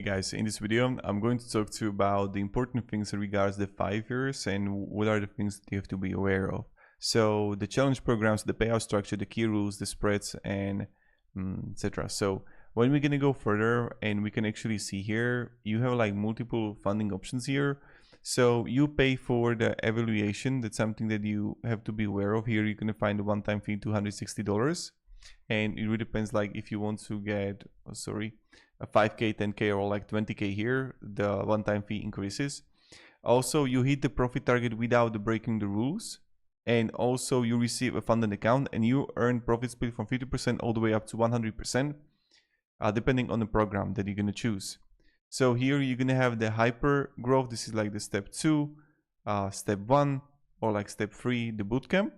Hey guys, in this video I'm going to talk to you about the important things in regards to the 5 years and what are the things that you have to be aware of. So the challenge programs, the payout structure, the key rules, the spreads, and etc. So when we're gonna go further, and we can actually see here you have like multiple funding options here. So you pay for the evaluation. That's something that you have to be aware of. Here you're gonna find a one-time fee $260, and it really depends, like if you want to get a 5k, 10k, or like 20k here, the one-time fee increases. Also, you hit the profit target without breaking the rules, and also you receive a funded account, and you earn profit split from 50% all the way up to 100%, depending on the program that you're going to choose. So here you're going to have the hyper growth. This is like the step 2, step 1, or like step 3, the bootcamp.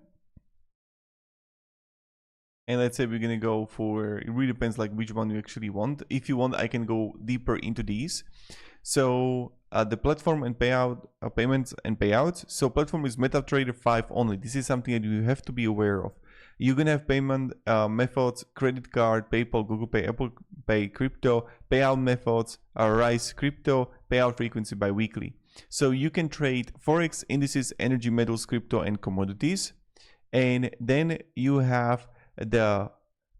And let's say we're gonna go for, it really depends like which one you actually want. If you want, I can go deeper into these. So the platform and payout, payments and payouts. So platform is MetaTrader 5 only. This is something that you have to be aware of. You're gonna have payment methods: credit card, PayPal, Google Pay, Apple Pay, crypto, payout methods, Rise crypto, payout frequency bi-weekly. So you can trade Forex, indices, energy, metals, crypto, and commodities. And then you have the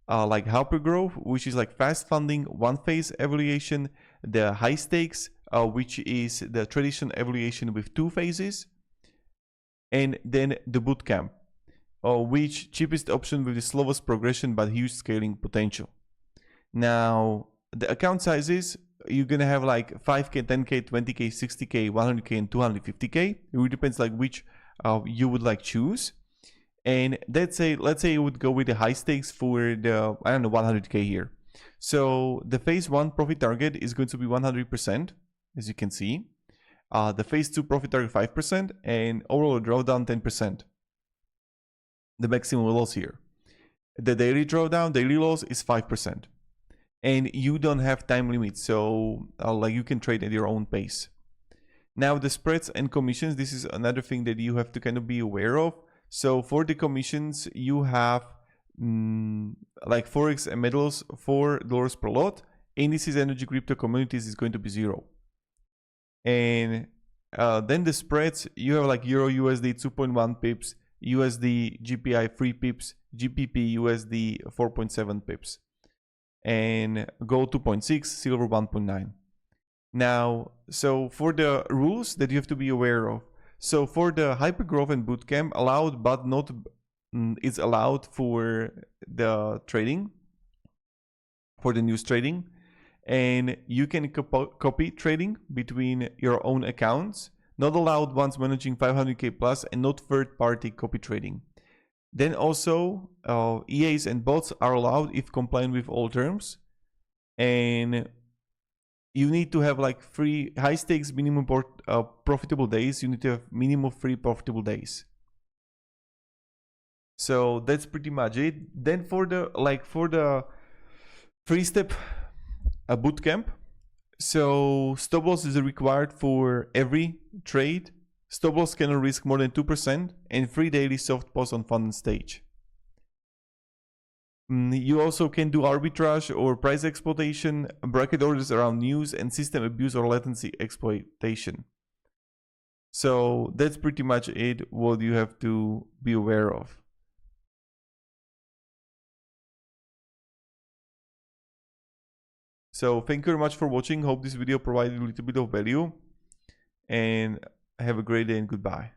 like hypergrowth, which is like fast funding, one phase evaluation, the high stakes, which is the traditional evaluation with 2 phases, and then the bootcamp, which cheapest option with the slowest progression but huge scaling potential. Now the account sizes, you're gonna have like 5k, 10k, 20k, 60k, 100k, and 250k. It really depends like which you would like choose. And let's say you would go with the high stakes for the, I don't know, 100k here. So the phase 1 profit target is going to be 100%, as you can see. The phase 2 profit target 5%, and overall drawdown 10%. The maximum loss here. The daily drawdown, daily loss is 5%. And you don't have time limit, so like you can trade at your own pace. Now the spreads and commissions, this is another thing that you have to kind of be aware of. So for the commissions, you have like Forex and metals, $4 per lot. Indices, energy, crypto, commodities is going to be 0. And then the spreads, you have like Euro USD 2.1 pips, USD GPI 3 pips, GBP USD 4.7 pips, and gold 2.6, silver 1.9. Now, so for the rules that you have to be aware of. So for the hypergrowth and bootcamp, allowed but not is allowed for the trading, for the news trading, and you can copy trading between your own accounts. Not allowed once managing 500k plus, and not third-party copy trading. Then also EAs and bots are allowed if compliant with all terms, and you need to have like 3 high stakes minimum profitable days. You need to have minimum 3 profitable days. So that's pretty much it. Then for the 3-step bootcamp, so stop loss is required for every trade. Stop loss cannot risk more than 2%, and 3 daily soft pause on funding stage. You also can do arbitrage or price exploitation, bracket orders around news, and system abuse or latency exploitation. So that's pretty much it, what you have to be aware of. So thank you very much for watching. Hope this video provided a little bit of value, and have a great day and goodbye.